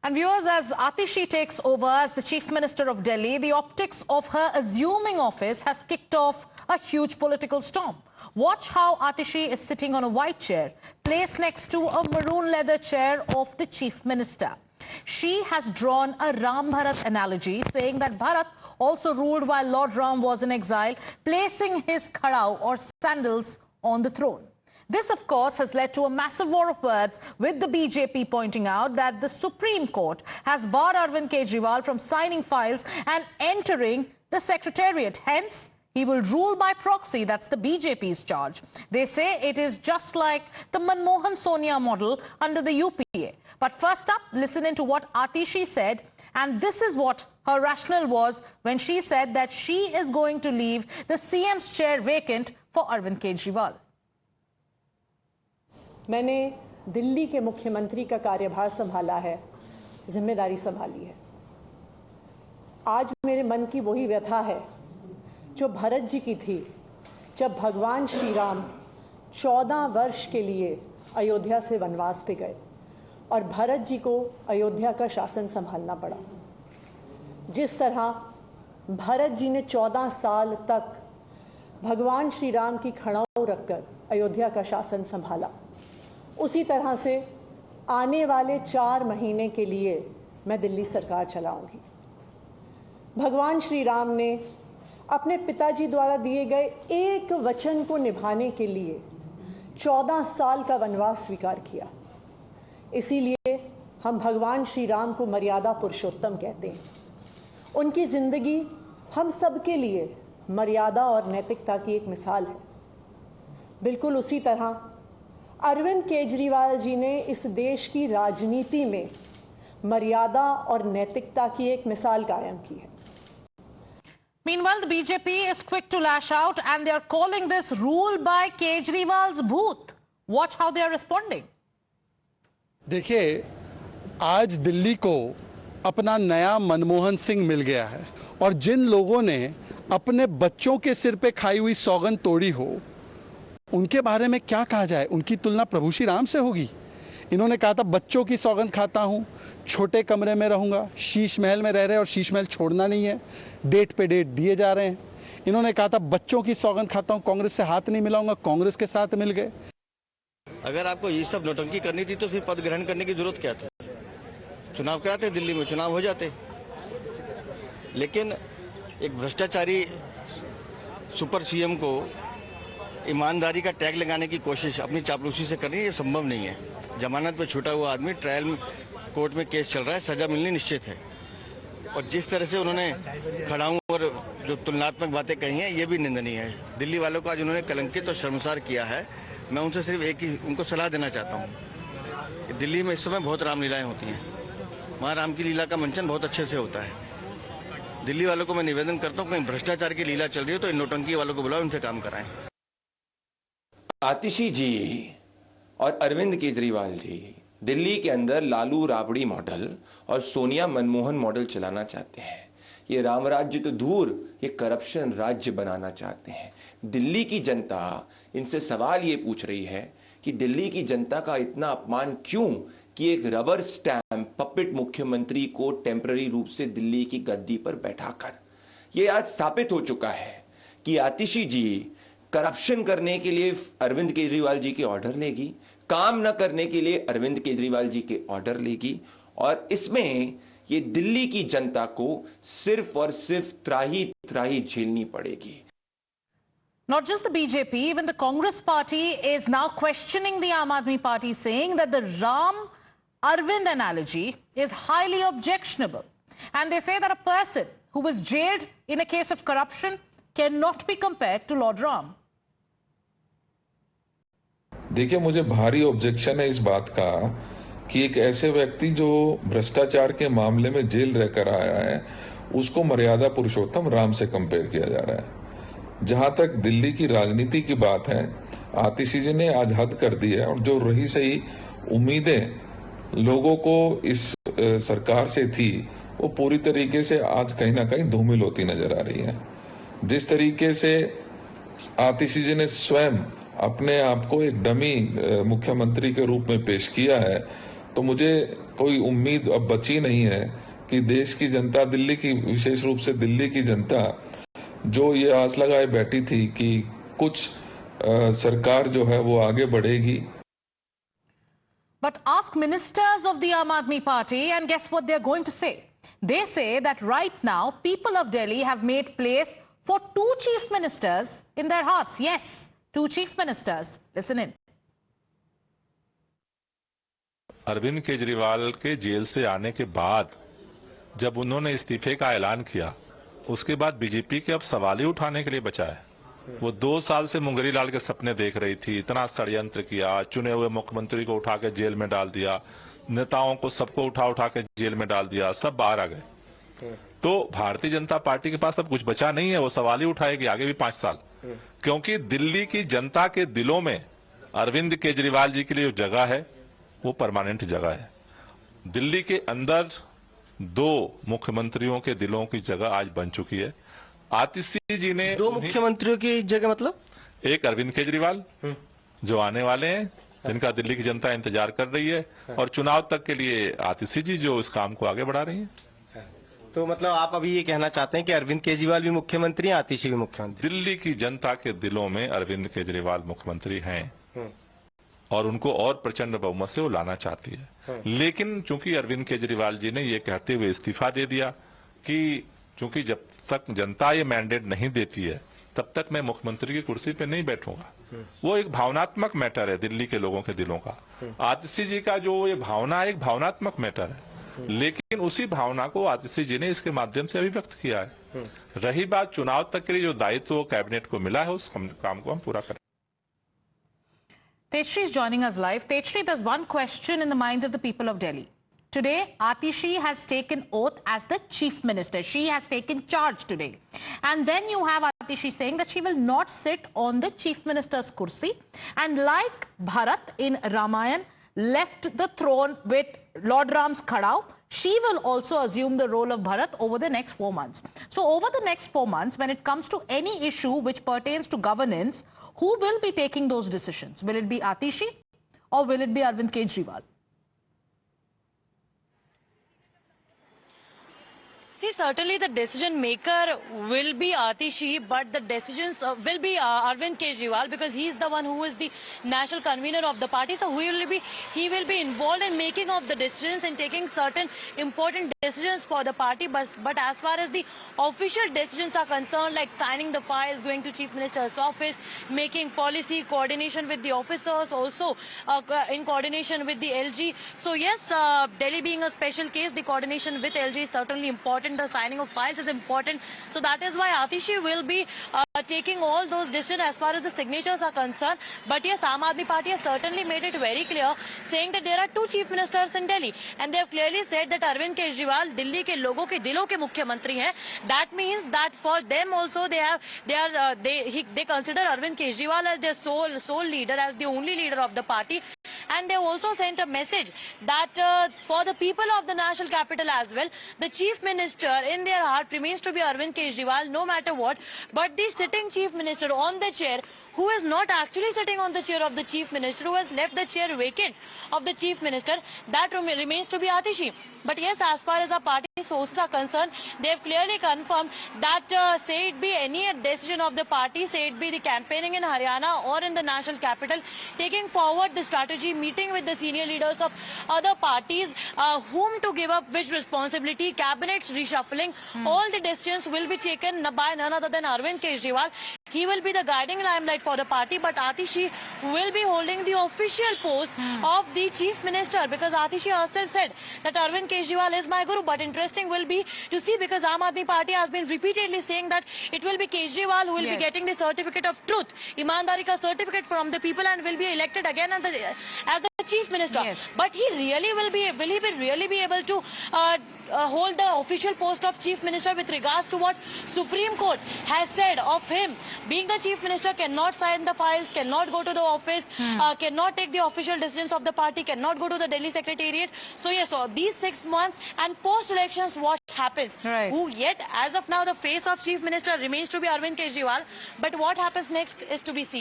And viewers, as Atishi takes over as the Chief Minister of Delhi, the optics of her assuming office has kicked off a huge political storm. Watch how Atishi is sitting on a white chair, placed next to a maroon leather chair of the Chief Minister. She has drawn a Ram Bharat analogy, saying that Bharat also ruled while Lord Ram was in exile, placing his kharao or sandals on the throne. This, of course, has led to a massive war of words, with the BJP pointing out that the Supreme Court has barred Arvind Kejriwal from signing files and entering the Secretariat. Hence, he will rule by proxy. That's the BJP's charge. They say it is just like the Manmohan Sonia model under the UPA. But first up, listen into what Atishi said. And this is what her rationale was when she said that she is going to leave the CM's chair vacant for Arvind Kejriwal. मैंने दिल्ली के मुख्यमंत्री का कार्यभार संभाला है, जिम्मेदारी संभाली है। आज मेरे मन की वही व्यथा है जो भरत जी की थी, जब भगवान श्री राम 14 वर्ष के लिए अयोध्या से वनवास पे गए और भरत जी को अयोध्या का शासन संभालना पड़ा। जिस तरह भरत जी ने 14 साल तक भगवान श्री राम की खड़ाऊ रखकर अयोध्या का शासन संभाला, उसी तरह से आने वाले 4 महीने के लिए मैं दिल्ली सरकार चलाऊंगी। भगवान श्री राम ने अपने पिताजी द्वारा दिए गए एक वचन को निभाने के लिए 14 साल का वनवास स्वीकार किया। इसीलिए हम भगवान श्री राम को मर्यादा पुरुषोत्तम कहते हैं। उनकी जिंदगी हम सबके लिए मर्यादा और नैतिकता की एक मिसाल है। बिल्कुल उसी तरह अरविंद केजरीवाल जी ने इस देश की राजनीति में मर्यादा और नैतिकता की एक मिसाल कायम की है। Meanwhile, the BJP is quick to lash out and they are calling this rule by Kejriwal's booth. Watch how they are responding. देखिए, आज दिल्ली को अपना नया मनमोहन सिंह मिल गया है और जिन लोगों ने अपने बच्चों के सिर पे खाई हुई सौगंध तोड़ी हो, उनके बारे में क्या कहा जाए। उनकी तुलना प्रभु श्री राम से होगी। इन्होंने कहा था बच्चों की सौगंध खाता हूँ, छोटे कमरे में रहूँगा, शीश महल में रह रहे और शीश महल छोड़ना नहीं है, डेट पे डेट दिए जा रहे हैं। इन्होंने कहा था बच्चों की सौगंध खाता हूँ, कांग्रेस से हाथ नहीं मिलाऊंगा, कांग्रेस के साथ मिल गए। अगर आपको ये सब नौटंकी करनी थी तो फिर पद ग्रहण करने की जरूरत क्या थी? चुनाव कराते, दिल्ली में चुनाव हो जाते। लेकिन एक भ्रष्टाचारी सुपर सीएम को ईमानदारी का टैग लगाने की कोशिश अपनी चापलूसी से करनी, ये संभव नहीं है। जमानत पे छूटा हुआ आदमी, ट्रायल में कोर्ट में केस चल रहा है, सजा मिलनी निश्चित है। और जिस तरह से उन्होंने खड़ाऊं और जो तुलनात्मक बातें कही हैं, ये भी निंदनीय है। दिल्ली वालों को आज उन्होंने कलंकित और शर्मसार किया है। मैं उनसे सिर्फ एक ही उनको सलाह देना चाहता हूँ कि दिल्ली में इस समय बहुत रामलीलाएं होती हैं। वहाँ राम की लीला का मंचन बहुत अच्छे से होता है। दिल्ली वालों को मैं निवेदन करता हूँ, कहीं भ्रष्टाचार की लीला चल रही हो तो इन नौटंकी वालों को बुलाओ, उनसे काम कराएं। आतिशी जी और अरविंद केजरीवाल जी दिल्ली के अंदर लालू राबड़ी मॉडल और सोनिया मनमोहन मॉडल चलाना चाहते हैं। ये राम राज्य तो दूर, ये करप्शन राज्य बनाना चाहते हैं। दिल्ली की जनता इनसे सवाल ये पूछ रही है कि दिल्ली की जनता का इतना अपमान क्यों कि एक रबर स्टैम्प पपेट मुख्यमंत्री को टेम्पररी रूप से दिल्ली की गद्दी पर बैठाकर। ये आज स्थापित हो चुका है कि आतिशी जी करप्शन करने के लिए अरविंद केजरीवाल जी के ऑर्डर लेगी, काम न करने के लिए अरविंद केजरीवाल जी के ऑर्डर लेगी, और इसमें ये दिल्ली की जनता को सिर्फ और सिर्फ त्राही झेलनी पड़ेगी। Not just the BJP, even the Congress party is now questioning the Aam Aadmi Party, saying that the Ram-Arvind analogy is highly objectionable. And they say that a person who was jailed in a case of corruption cannot be compared to Lord Ram. देखिए, मुझे भारी objection है इस बात का कि एक ऐसे व्यक्ति जो भ्रष्टाचार के मामले में जेल रहकर आया है, उसको मर्यादा पुरुषोत्तम राम से कंपेयर किया जा रहा है। जहां तक दिल्ली की राजनीति की बात है, आतिशी जी ने आज हद कर दी है और जो रही सही उम्मीदें लोगों को इस सरकार से थी, वो पूरी तरीके से आज कहीं ना कहीं धूमिल होती नजर आ रही है। जिस तरीके से आतिशी जी ने स्वयं अपने आप को एक डमी मुख्यमंत्री के रूप में पेश किया है, तो मुझे कोई उम्मीद अब बची नहीं है कि देश की जनता, दिल्ली की, विशेष रूप से दिल्ली की जनता जो ये आस लगाए बैठी थी कि कुछ सरकार जो है वो आगे बढ़ेगी। But ask ministers of the Aam Aadmi Party and guess what they're going to say. They say that right now people of Delhi have made place for 2 chief ministers in their hearts. Yes, 2 chief ministers. Listen in. Arvind Kejriwal के jail से आने के बाद जब उन्होंने इस्तीफे का ऐलान किया, उसके बाद बीजेपी के अब सवाल ही उठाने के लिए बचा है। वो 2 साल से मुंगरी लाल के सपने देख रही थी, इतना षड्यंत्र किया, चुने हुए मुख्यमंत्री को उठा के जेल में डाल दिया, नेताओं को सबको उठा के जेल में डाल दिया, सब बाहर आ गए। तो भारतीय जनता पार्टी के पास अब कुछ बचा नहीं है, वो सवाल ही उठाएगी आगे भी 5 साल, क्योंकि दिल्ली की जनता के दिलों में अरविंद केजरीवाल जी के लिए जो जगह है वो परमानेंट जगह है। दिल्ली के अंदर 2 मुख्यमंत्रियों के दिलों की जगह आज बन चुकी है। आतिशी जी ने 2 मुख्यमंत्रियों की जगह मतलब? एक अरविंद केजरीवाल जो आने वाले हैं, जिनका दिल्ली की जनता इंतजार कर रही है, और चुनाव तक के लिए आतिशी जी जो इस काम को आगे बढ़ा रही हैं। तो मतलब आप अभी ये कहना चाहते हैं कि अरविंद केजरीवाल भी मुख्यमंत्री हैं, आतिशी भी मुख्यमंत्री? दिल्ली की जनता के दिलों में अरविंद केजरीवाल मुख्यमंत्री हैं और उनको और प्रचंड बहुमत से वो लाना चाहती है। लेकिन चूंकि अरविंद केजरीवाल जी ने ये कहते हुए इस्तीफा दे दिया कि चूंकि जब तक जनता ये मैंडेट नहीं देती है तब तक मैं मुख्यमंत्री की कुर्सी पे नहीं बैठूंगा। वो एक भावनात्मक मैटर है दिल्ली के लोगों के दिलों का। आतिशी जी का जो ये भावना है, एक भावनात्मक मैटर है, लेकिन उसी भावना को आतिशी जी ने इसके माध्यम से अभिव्यक्त किया है। रही बात चुनाव तक के लिए जो दायित्व कैबिनेट को मिला है, उस काम को हम पूरा करें। Techri is joining us live. Techri, there's one question in the minds of the people of Delhi. Today, Atishi has taken oath as the chief minister. She has taken charge today. And then you have Atishi saying that she will not sit on the chief minister's kursi. And like Bharat in Ramayan left the throne with Lord Ram's Khadao, she will also assume the role of Bharat over the next 4 months. So over the next 4 months, when it comes to any issue which pertains to governance, who will be taking those decisions? Will it be Atishi or will it be Arvind Kejriwal? See, certainly the decision maker will be Atishi, but the decisions will be Arvind Kejriwal, because he is the one who is the national convener of the party. So he will be involved in making of the decisions and taking certain important decisions for the party. But as far as the official decisions are concerned, like signing the files, going to Chief Minister's office, making policy, coordination with the officers, also in coordination with the LG. So yes, Delhi being a special case, the coordination with LG is certainly important. The signing of files is important. So that is why Atishi will be taking all those decisions as far as the signatures are concerned. But yes, Aam Aadmi Party has certainly made it very clear, saying that there are 2 chief ministers in Delhi, and they have clearly said that Arvind Kejriwal Delhi ke logo ke dilon ke mukhyamantri hain. That means that for them also they consider Arvind Kejriwal as their sole leader, as the only leader of the party. And they also sent a message that for the people of the national capital as well, the chief minister in their heart remains to be Arvind Kejriwal, no matter what. But the sitting chief minister on the chair, who is not actually sitting on the chair of the chief minister, who has left the chair vacant of the chief minister, that remains to be Atishi. But yes, as far as our party sources are concerned, they have clearly confirmed that say it be any decision of the party, say it be the campaigning in Haryana or in the national capital, taking forward the strategy, meeting with the senior leaders of other parties, whom to give up which responsibility, cabinets reshuffling, all the decisions will be taken by none other than Arvind Kejriwal. He will be the guiding limelight for the party, but Atishi will be holding the official post of the chief minister, because Atishi herself said that Arvind Kejriwal is my guru. But interesting will be to see, because Aam Aadmi Party has been repeatedly saying that it will be Kejriwal who will be getting the certificate of truth, Imandari ka certificate from the people, and will be elected again as the chief minister. But will he really be able to hold the official post of chief minister with regards to what Supreme Court has said of him? Being the chief minister, cannot sign the files, cannot go to the office, cannot take the official decisions of the party, cannot go to the Delhi secretariat. So yes, so these 6 months and post-elections, what happens? Who yet, as of now, the face of chief minister remains to be Arvind Kejriwal. But what happens next is to be seen.